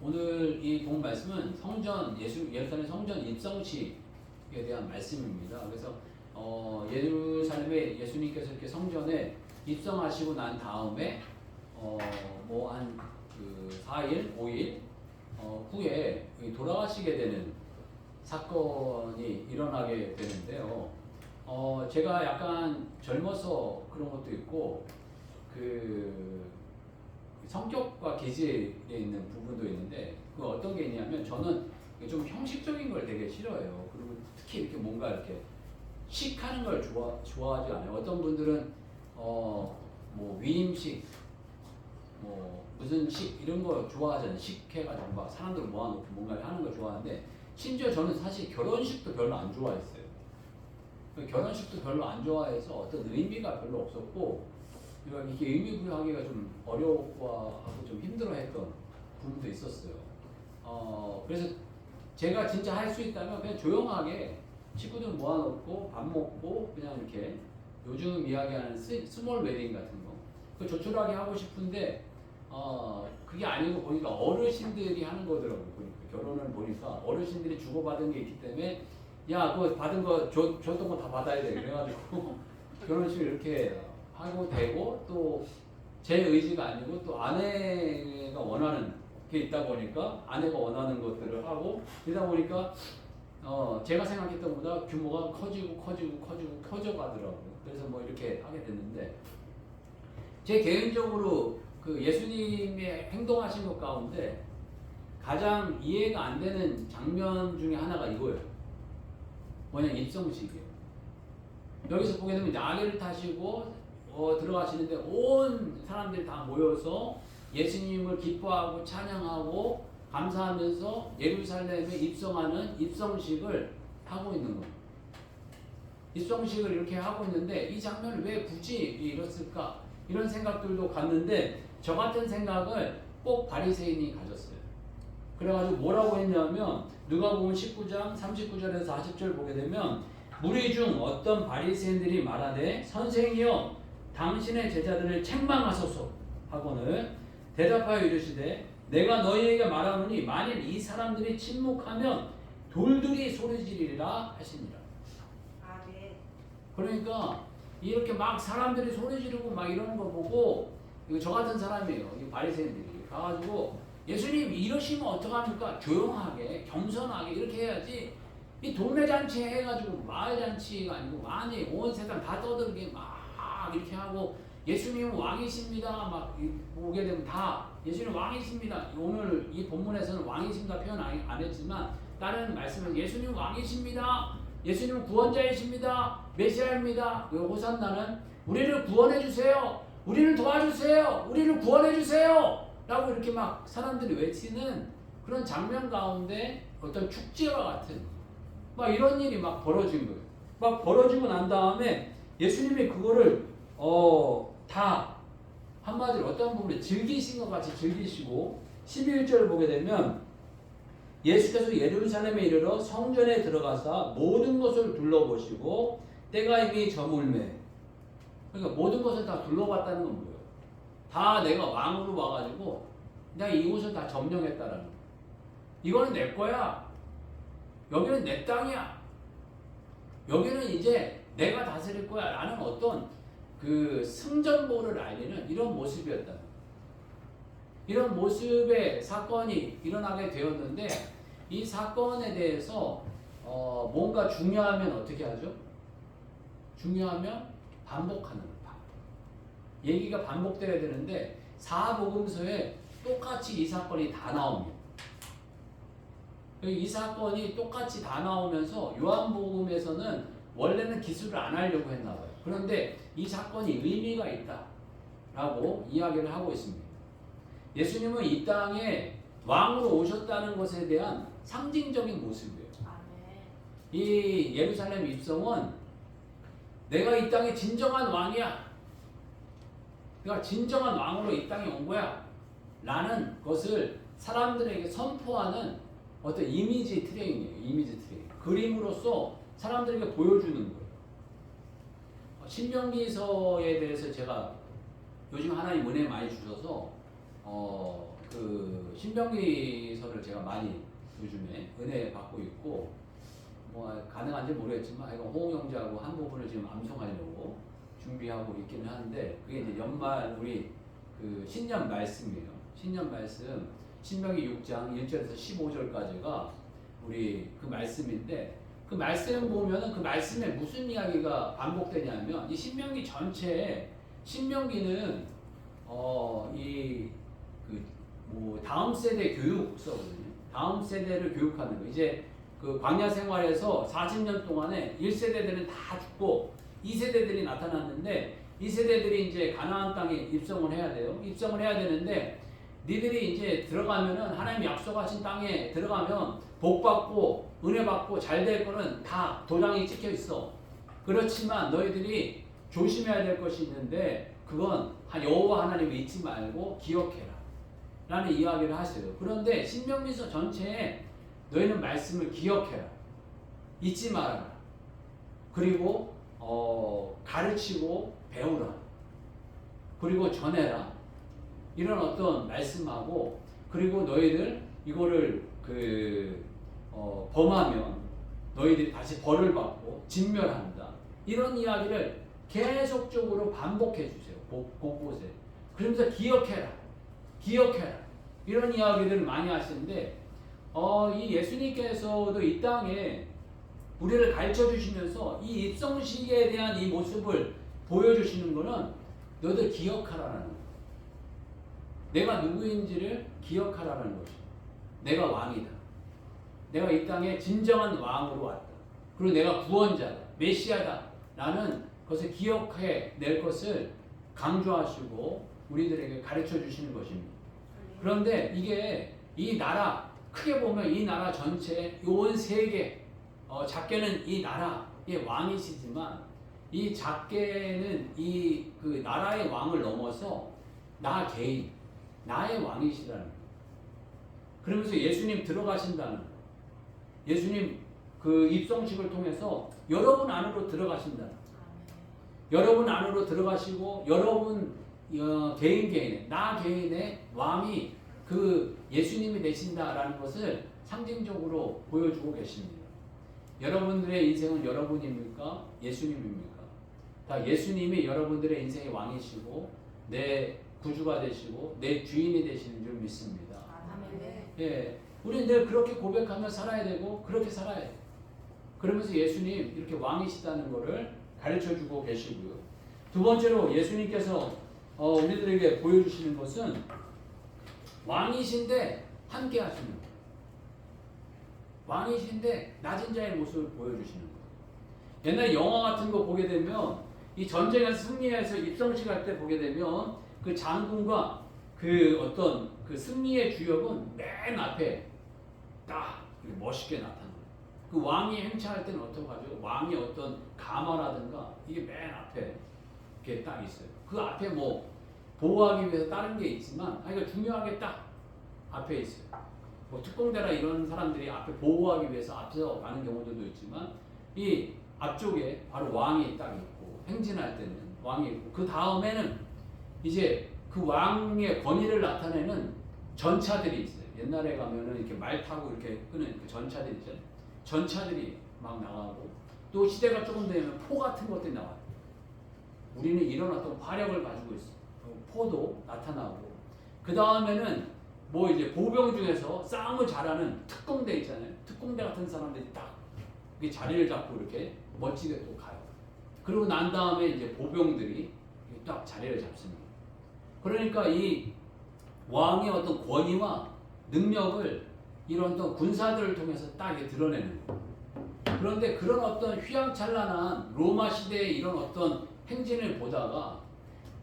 오늘 이 본 말씀은 성전 예루살렘 성전 입성식에 대한 말씀입니다. 그래서 예루살렘에 예수님께서 이렇게 성전에 입성하시고 난 다음에 뭐 한 그 4일, 5일 후에 돌아가시게 되는 사건이 일어나게 되는데요. 제가 약간 젊어서 그런 것도 있고 그 성격과 기질에 있는 부분도 있는데 그 어떤 게 있냐면 저는 좀 형식적인 걸 되게 싫어해요. 그리고 특히 이렇게 뭔가 이렇게 식하는 걸 좋아하지 않아요. 어떤 분들은 뭐 위임식 뭐 무슨 식 이런 거 좋아하잖아요. 식해가지고 막 사람들 모아놓고 뭔가를 하는 걸 좋아하는데 심지어 저는 사실 결혼식도 별로 안 좋아했어요. 결혼식도 별로 안 좋아해서 어떤 의미가 별로 없었고 이게 의미 부여하기가 좀 어려워하고 좀 힘들어했던 부분도 있었어요. 그래서 제가 진짜 할 수 있다면 그냥 조용하게 친구들 모아놓고 밥 먹고 그냥 이렇게 요즘 이야기하는 스몰 웨딩 같은 거 그 조촐하게 하고 싶은데 그게 아니고 보니까 어르신들이 하는 거더라고요. 보니까 결혼을 보니까 어르신들이 주고받은 게 있기 때문에 야 그거 받은 거 줬던 거 다 받아야 돼 그래가지고 결혼식을 이렇게 하고 되고 또 제 의지가 아니고 또 아내가 원하는 게 있다 보니까 아내가 원하는 것들을 하고 이러다 보니까 제가 생각했던 것보다 규모가 커져가더라고요. 그래서 뭐 이렇게 하게 됐는데 제 개인적으로 그 예수님의 행동하신 것 가운데 가장 이해가 안 되는 장면 중에 하나가 이거예요. 뭐냐 입성식이에요. 여기서 보게 되면 나귀를 타시고 들어가시는데 온 사람들이 다 모여서 예수님을 기뻐하고 찬양하고 감사하면서 예루살렘에 입성하는 입성식을 하고 있는 거예요. 입성식을 이렇게 하고 있는데 이 장면을 왜 굳이 이랬을까? 이런 생각들도 갔는데 저 같은 생각을 꼭 바리새인이 가졌어요. 그래가지고 뭐라고 했냐면 누가복음 19장 39절에서 40절 보게 되면 무리 중 어떤 바리새인들이 말하되 선생이여 당신의 제자들을 책망하소서 하거늘 대답하여 이르시되 내가 너희에게 말하노니 만일 이 사람들이 침묵하면 돌들이 소리지르리라 하시니라. 네. 그러니까 이렇게 막 사람들이 소리 지르고 막 이러는 거 보고 이거 저 같은 사람이에요. 이 바리새인들이 가가지고 예수님 이러시면 어떡합니까? 조용하게 겸손하게 이렇게 해야지 이 동네 잔치 해가지고 마을 잔치가 아니고 많이 온 세상 다 떠들게 막 이렇게 하고 예수님은 왕이십니다 막 보게 되면 다 예수님 왕이십니다. 오늘 이 본문에서는 왕이십니다 표현 안 했지만 다른 말씀은 예수님 왕이십니다. 예수님은 구원자이십니다. 메시아입니다. 호산나는 우리를 구원해 주세요. 우리를 도와주세요. 우리를 구원해 주세요. 라고 이렇게 막 사람들이 외치는 그런 장면 가운데 어떤 축제와 같은 막 이런 일이 막 벌어진 거예요. 막 벌어지고 난 다음에 예수님이 그거를 다 한마디로 어떤 부분에 즐기신 것 같이 즐기시고 11절을 보게 되면 예수께서 예루살렘에 이르러 성전에 들어가사 모든 것을 둘러보시고 때가 이미 저물매 그러니까 모든 것을 다 둘러봤다는 건 뭐예요? 다 내가 왕으로 와가지고 내가 이곳을 다 점령했다라는 거예요. 이거는 내 거야. 여기는 내 땅이야. 여기는 이제 내가 다스릴 거야 라는 어떤 그 승전보를 알리는 이런 모습이었다는 거예요. 이런 모습의 사건이 일어나게 되었는데 이 사건에 대해서 뭔가 중요하면 어떻게 하죠? 중요하면 반복하는 거예요. 얘기가 반복되어야 되는데 사복음서에 똑같이 이 사건이 다 나옵니다. 이 사건이 똑같이 다 나오면서 요한복음에서는 원래는 기술을 안 하려고 했나 봐요. 그런데 이 사건이 의미가 있다라고 이야기를 하고 있습니다. 예수님은 이 땅에 왕으로 오셨다는 것에 대한 상징적인 모습이에요. 이 예루살렘 입성은 내가 이 땅의 진정한 왕이야. 내가 진정한 왕으로 이 땅에 온 거야. 라는 것을 사람들에게 선포하는 어떤 이미지 트레이닝이에요. 이미지 트레이닝. 그림으로써 사람들에게 보여주는 거예요. 신명기서에 대해서 제가 요즘 하나님 은혜 많이 주셔서 그 신명기서를 제가 많이 요즘에 은혜 받고 있고 뭐 가능한지 모르겠지만 이거 호응 형제하고 한 부분을 지금 암송하려고 준비하고 있기는 하는데 그게 이제 연말 우리 그 신년 말씀이에요. 신년 말씀 신명기 6장 1절에서 15절까지가 우리 그 말씀인데 그 말씀 보면은 그 말씀에 무슨 이야기가 반복되냐면 이 신명기 전체에 신명기는 이 그 뭐 다음 세대 교육서거든요. 다음 세대를 교육하는 거. 이제 그 광야 생활에서 40년 동안에 1세대들은 다 죽고 2세대들이 나타났는데 2세대들이 이제 가나안 땅에 입성을 해야 돼요. 입성을 해야 되는데 니들이 이제 들어가면은 하나님 약속하신 땅에 들어가면 복 받고 은혜 받고 잘 될 거는 다 도장이 찍혀 있어. 그렇지만 너희들이 조심해야 될 것이 있는데 그건 여호와 하나님을 잊지 말고 기억해라 라는 이야기를 하세요. 그런데 신명기서 전체에 너희는 말씀을 기억해라. 잊지 말아라. 그리고 가르치고 배우라. 그리고 전해라. 이런 어떤 말씀하고 그리고 너희들 이거를 범하면 너희들이 다시 벌을 받고 진멸한다. 이런 이야기를 계속적으로 반복해 주세요. 곳곳에. 그러면서 기억해라. 기억해라. 이런 이야기들을 많이 하시는데 이 예수님께서도 이 땅에 우리를 가르쳐 주시면서 이 입성 시기에 대한 이 모습을 보여주시는 것은 너희들 기억하라는 거예요. 내가 누구인지를 기억하라는 것이죠. 내가 왕이다. 내가 이 땅에 진정한 왕으로 왔다. 그리고 내가 구원자다. 메시아다. 라는 것을 기억해 낼 것을 강조하시고 우리들에게 가르쳐 주시는 것입니다. 그런데 이게 이 나라 크게 보면 이 나라 전체 온 세계 작게는 이 나라의 왕이시지만 이 작게는 이 그 나라의 왕을 넘어서 나 개인 나의 왕이시라는 거예요. 그러면서 예수님 들어가신다는 거예요. 예수님 그 입성식을 통해서 여러분 안으로 들어가신다는 거예요. 여러분 안으로 들어가시고 여러분 개인의 나 개인의 왕이 그 예수님이 되신다라는 것을 상징적으로 보여주고 계십니다. 여러분들의 인생은 여러분입니까? 예수님입니까? 다 예수님이 여러분들의 인생의 왕이시고 내 구주가 되시고 내 주인이 되시는 줄 믿습니다. 예, 우리는 늘 그렇게 고백하며 살아야 되고 그렇게 살아야 돼요. 그러면서 예수님 이렇게 왕이시다는 것을 가르쳐주고 계시고요. 두 번째로 예수님께서 우리들에게 보여주시는 것은 왕이신데 함께 하시는 거예요. 왕이신데 낮은 자의 모습을 보여주시는 거예요. 옛날 영화 같은 거 보게 되면 이 전쟁에서 승리해서 입성식 할 때 보게 되면 그 장군과 그 어떤 그 승리의 주역은 맨 앞에 딱 멋있게 나타나요. 그 왕이 행차할 때는 어떡하죠? 왕의 어떤 가마라든가 이게 맨 앞에 이렇게 딱 있어요. 그 앞에 뭐 보호하기 위해서 다른 게 있지만 그러니까 중요하게 딱 앞에 있어요. 뭐 특공대나 이런 사람들이 앞에 보호하기 위해서 앞서 가는 경우들도 있지만 이 앞쪽에 바로 왕이 딱 있고 행진할 때는 왕이 있고 그 다음에는 이제 그 왕의 권위를 나타내는 전차들이 있어요. 옛날에 가면은 이렇게 말 타고 이렇게 끄는 그 전차들이 있잖아요. 전차들이 막 나가고 또 시대가 조금 되면 포 같은 것들이 나와요. 우리는 이런 어떤 화력을 가지고 있어요. 포도 나타나고 그 다음에는 뭐 이제 보병 중에서 싸움을 잘하는 특공대 있잖아요. 특공대 같은 사람들이 딱 이렇게 자리를 잡고 이렇게 멋지게 또 가요. 그리고 난 다음에 이제 보병들이 딱 자리를 잡습니다. 그러니까 이 왕의 어떤 권위와 능력을 이런 어떤 군사들을 통해서 딱 이렇게 드러내는 거예요. 그런데 그런 어떤 휘황찬란한 로마 시대의 이런 어떤 행진을 보다가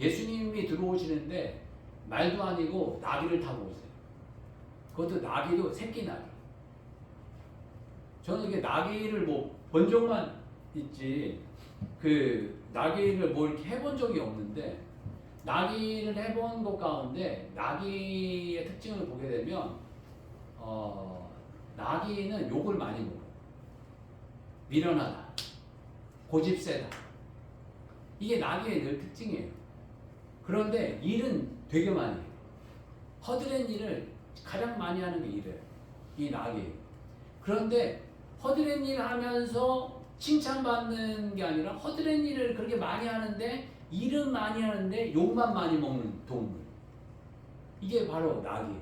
예수님이 들어오시는데 말도 아니고 나귀를 타고 오세요. 그것도 나귀도 새끼 나귀. 저는 이게 나귀를 뭐 본 적만 있지 그 나귀를 뭐 이렇게 해본 적이 없는데 나귀를 해본 것 가운데 나귀의 특징을 보게 되면 나귀는 욕을 많이 먹어요. 미련하다, 고집세다. 이게 나귀의 늘 특징이에요. 그런데 일은 되게 많이 해요. 허드렛 일을 가장 많이 하는 게 이래요. 이 낙이. 그런데 허드렛 일 하면서 칭찬받는 게 아니라 허드렛 일을 그렇게 많이 하는데 일은 많이 하는데 욕만 많이 먹는 동물. 이게 바로 낙이에요.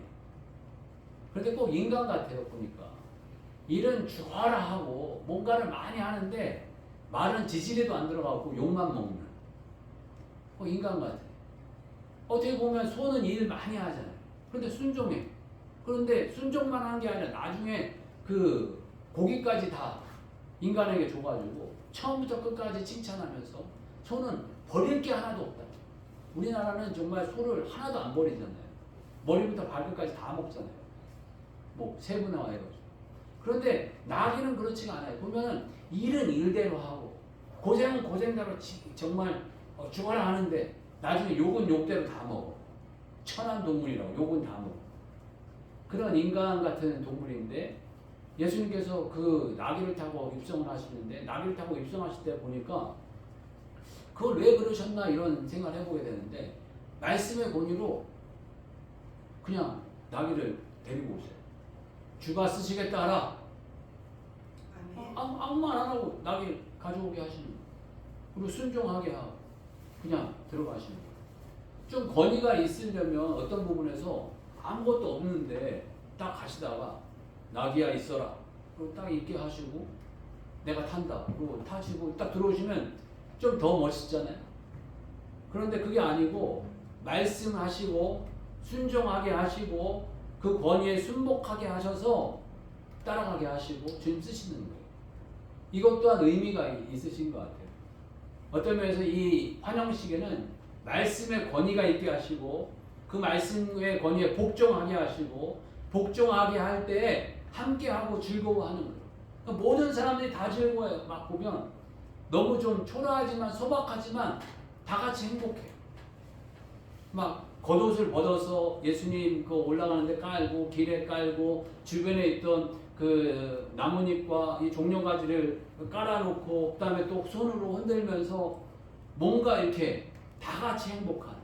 그런데 꼭 인간 같아요. 보니까 일은 죽어라 하고 뭔가를 많이 하는데 말은 지지리도 안 들어가고 욕만 먹는 인간 같아요. 어떻게 보면 소는 일 많이 하잖아요. 그런데 순종해. 그런데 순종만 한 게 아니라 나중에 그 고기까지 다 인간에게 줘가지고 처음부터 끝까지 칭찬하면서 소는 버릴 게 하나도 없다. 우리나라는 정말 소를 하나도 안 버리잖아요. 머리부터 발끝까지 다 먹잖아요. 뭐 세분화해가지고. 그런데 나귀는 그렇지가 않아요. 보면은 일은 일대로 하고 고생은 고생대로 정말 죽어라 하는데 나중에 욕은 욕대로 다 먹어. 천한 동물이라고 욕은 다 먹어. 그런 인간 같은 동물인데 예수님께서 그 나귀를 타고 입성을 하시는데 나귀를 타고 입성하실 때 보니까 그걸 왜 그러셨나 이런 생각을 해보게 되는데 말씀의 권위로 그냥 나귀를 데리고 오세요. 주가 쓰시겠다 하라. 아무 말 안 하고 나귀 가져오게 하시는 거예요. 그리고 순종하게 하고 그냥 들어가시는 거예요. 좀 권위가 있으려면 어떤 부분에서 아무것도 없는데 딱 가시다가 나귀야 있어라. 그리고 딱 있게 하시고 내가 탄다. 그리고 타시고 딱 들어오시면 좀 더 멋있잖아요. 그런데 그게 아니고 말씀하시고 순종하게 하시고 그 권위에 순복하게 하셔서 따라가게 하시고 주님 쓰시는 거예요. 이것 또한 의미가 있으신 것 같아요. 어떤 면에서 이 환영식에는 말씀의 권위가 있게 하시고 그 말씀의 권위에 복종하게 하시고 복종하게 할 때 함께하고 즐거워하는 거예요. 그러니까 모든 사람들이 다 즐거워해요. 막 보면 너무 좀 초라하지만 소박하지만 다 같이 행복해요. 막 겉옷을 벗어서 예수님 그 올라가는데 깔고 길에 깔고 주변에 있던 그 나뭇잎과 이 종려가지를 깔아놓고 그다음에 또 손으로 흔들면서 뭔가 이렇게 다 같이 행복한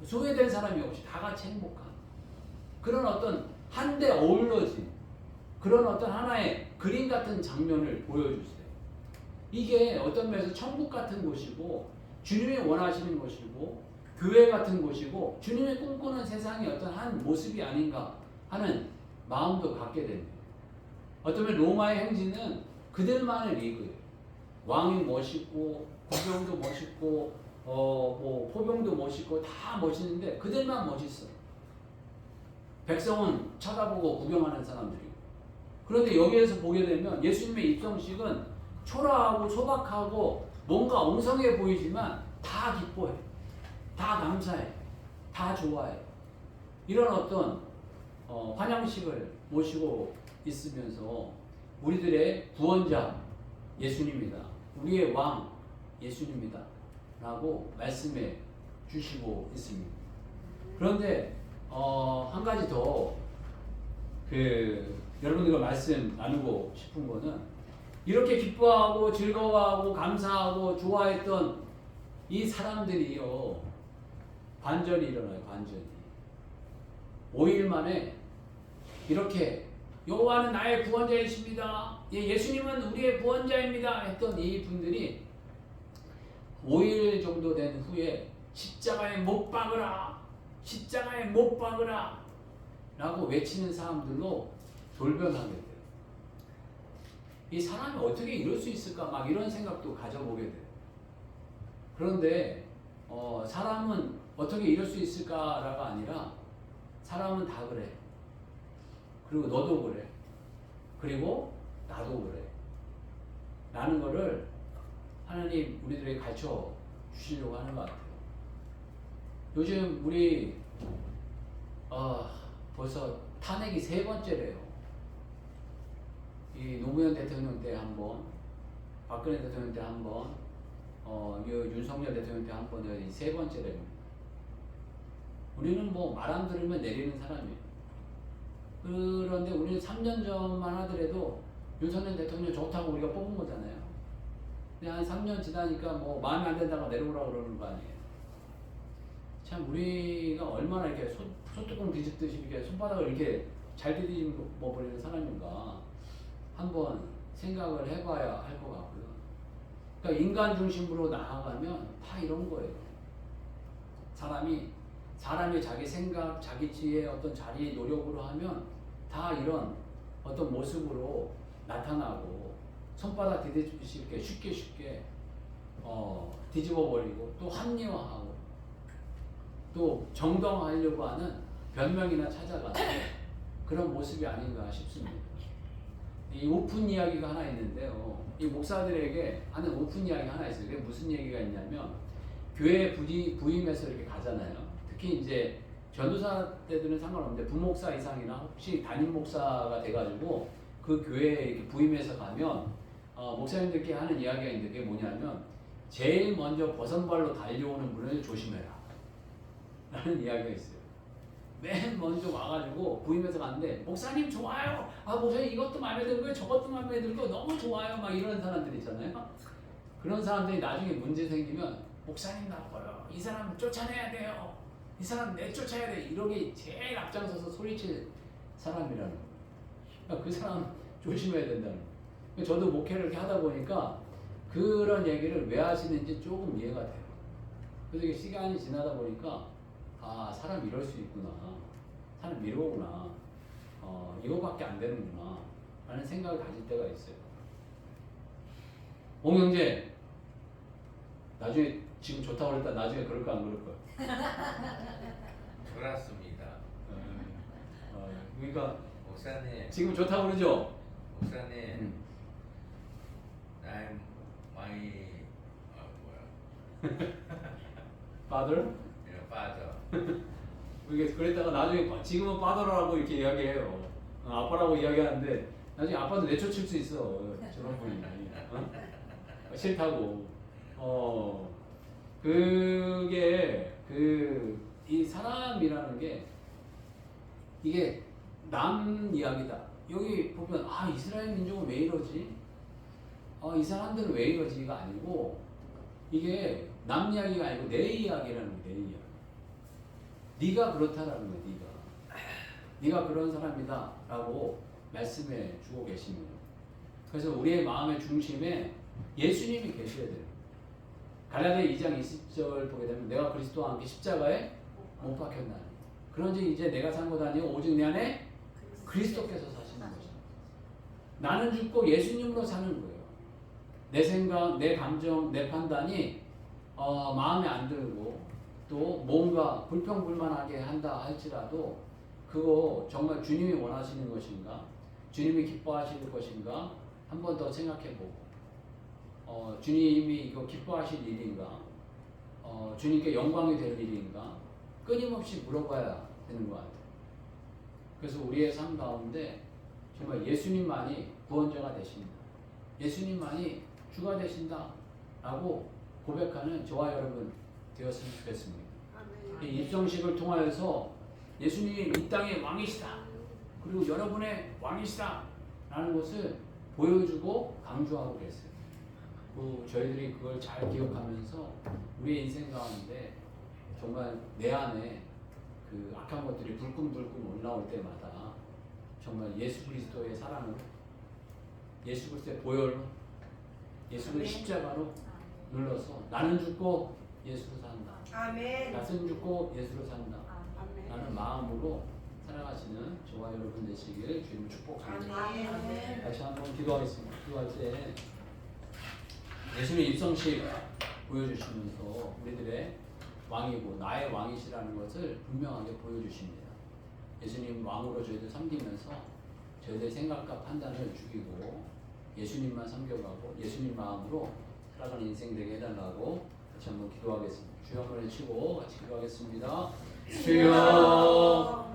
소외된 사람이 없이 다 같이 행복한 그런 어떤 한데 어우러진 그런 어떤 하나의 그림 같은 장면을 보여주세요. 이게 어떤 면에서 천국 같은 곳이고 주님이 원하시는 곳이고 교회 같은 곳이고 주님이 꿈꾸는 세상의 어떤 한 모습이 아닌가 하는 마음도 갖게 됩니다. 어쩌면 로마의 행진은 그들만의 리그예요. 왕이 멋있고 국병도 멋있고 뭐 포병도 멋있고 다 멋있는데 그들만 멋있어. 백성은 쳐다보고 구경하는 사람들이고. 그런데 여기에서 보게 되면 예수님의 입성식은 초라하고 소박하고 뭔가 엉성해 보이지만 다 기뻐해. 다 감사해. 다 좋아해. 이런 어떤 환영식을 모시고 있으면서 우리들의 구원자 예수님이다. 우리의 왕 예수님이다. 라고 말씀해 주시고 있습니다. 그런데 한 가지 더 여러분들과 말씀 나누고 싶은 거는 이렇게 기뻐하고 즐거워하고 감사하고 좋아했던 이 사람들이요 반전이 일어나요. 반전이 5일 만에 이렇게 여호와는 나의 구원자이십니다. 예수님은 우리의 구원자입니다. 했던 이 분들이 5일 정도 된 후에 십자가에 못 박으라, 십자가에 못 박으라 라고 외치는 사람들로 돌변하게 돼요. 이 사람이 어떻게 이럴 수 있을까 막 이런 생각도 가져보게 돼요. 그런데 사람은 어떻게 이럴 수 있을까라가 아니라 사람은 다 그래. 그리고 너도 그래. 그리고 나도 그래. 라는 거를 하나님 우리들에게 가르쳐 주시려고 하는 것 같아요. 요즘 우리 벌써 탄핵이 3번째래요. 이 노무현 대통령 때 한 번, 박근혜 대통령 때 한 번, 윤석열 대통령 때 한 번, 3번째래요. 우리는 뭐 말 안 들으면 내리는 사람이에요. 그런데 우리는 3년 전만 하더라도 윤석열 대통령 좋다고 우리가 뽑은 거잖아요. 근데 한 3년 지나니까 뭐 마음에 안 든다고 내려오라고 그러는 거 아니에요. 참 우리가 얼마나 이렇게 소뚜껑 뒤집듯이 이렇게 손바닥을 이렇게 잘 뒤집어 버리는 사람인가 한번 생각을 해봐야 할 것 같고요. 그러니까 인간 중심으로 나아가면 다 이런 거예요. 사람이 자기 생각, 자기 지혜 어떤 자리에 노력으로 하면 다 이런 어떤 모습으로 나타나고 손바닥 뒤집듯이 이렇게 쉽게 뒤집어 버리고 또 합리화하고 또 정당화하려고 하는 변명이나 찾아가는 그런 모습이 아닌가 싶습니다. 이 오픈 이야기가 하나 있는데요. 이 목사들에게 하는 오픈 이야기가 하나 있어요. 그게 무슨 얘기가 있냐면 교회 부임해서 이렇게 가잖아요. 특히 이제 전도사 때들은 상관없는데 부목사 이상이나 혹시 담임 목사가 돼가지고 그 교회에 이렇게 부임해서 가면 목사님들께 하는 이야기가 있는데 그게 뭐냐면 제일 먼저 버선발로 달려오는 분을 조심해라 라는 이야기가 있어요. 맨 먼저 와가지고 부임해서 갔는데 목사님 좋아요. 목사님 이것도 마음에 들고요. 저것도 마음에 들고 너무 좋아요. 막 이런 사람들 있잖아요. 그런 사람들이 나중에 문제 생기면 목사님 나빠요. 이 사람 쫓아내야 돼요. 이 사람 내쫓아야 돼. 이러기 제일 앞장서서 소리칠 사람이라는 거예요. 그러니까 그 사람 조심해야 된다는 거예요. 저도 목회를 이렇게 하다 보니까 그런 얘기를 왜 하시는지 조금 이해가 돼요. 그래서 이게 시간이 지나다 보니까 사람 이럴 수 있구나. 사람 이러구나. 이거밖에 안 되는구나. 라는 생각을 가질 때가 있어요. 옹영재, 나중에 지금 좋다고 그랬다 나중에 그럴까 안 그럴까? 그렇습니다. 그러니까 목사님, 지금 좋다고 그러죠? 목사님, I'm my father? father. 이게 그랬다가 나중에 지금은 father라고 이렇게 이야기해요. 아빠라고 이야기하는데 나중에 아빠도 내쫓을 수 있어. 저런 분이. 싫다고. 그게 이 사람이라는 게 이게 남 이야기다. 여기 보면 이스라엘 민족은 왜 이러지? 이 사람들은 왜 이러지가 아니고 이게 남 이야기가 아니고 내 이야기라는 거야. 내 이야기. 네가 그렇다라는 거야. 네가 그런 사람이다라고 말씀해 주고 계십니다. 그래서 우리의 마음의 중심에 예수님이 계셔야 돼요. 갈라디아 2장 20절 보게 되면 내가 그리스도와 함께 십자가에 못 박혔나니 그런즉 이제 내가 산 것 아니요 오직 내 안에 그리스도께서 사시는 것이다. 나는 죽고 예수님으로 사는 거예요. 내 생각, 내 감정, 내 판단이 마음에 안 들고 또 뭔가 불평불만하게 한다 할지라도 그거 정말 주님이 원하시는 것인가? 주님이 기뻐하실 것인가? 한 번 더 생각해보고 주님이 이거 기뻐하실 일인가? 주님께 영광이 될 일인가? 끊임없이 물어봐야 되는 것 같아요. 그래서 우리의 삶 가운데 정말 예수님만이 구원자가 되신다. 예수님만이 주가 되신다. 라고 고백하는 저와 여러분 되었으면 좋겠습니다. 이 입성식을 통하여서 예수님이 이 땅의 왕이시다. 그리고 여러분의 왕이시다. 라는 것을 보여주고 강조하고 계세요. 저희들이 그걸 잘 기억하면서 우리의 인생 가운데 정말 내 안에 그 악한 것들이 불끈불끈 올라올 때마다 정말 예수 그리스도의 사랑으로 예수 그리스도의 보혈로 예수 그리스도의 십자가로 눌러서 나는 죽고 예수로 산다. 아멘. 나는 죽고 예수로 산다. 아멘. 라는 마음으로 살아가시는 저와 여러분 되시기를 주님 축복합니다. 아멘. 다시 한번 기도하겠습니다. 기도할 때 예수님 입성식 보여주시면서 우리들의 왕이고 나의 왕이시라는 것을 분명하게 보여주십니다. 예수님 왕으로 저희들 섬기면서 저희들 생각과 판단을 죽이고 예수님만 섬겨가고 예수님 마음으로 살아가는 인생 되게 해달라고 같이 한번 기도하겠습니다. 주여 한번 외치고 같이 기도하겠습니다. 주여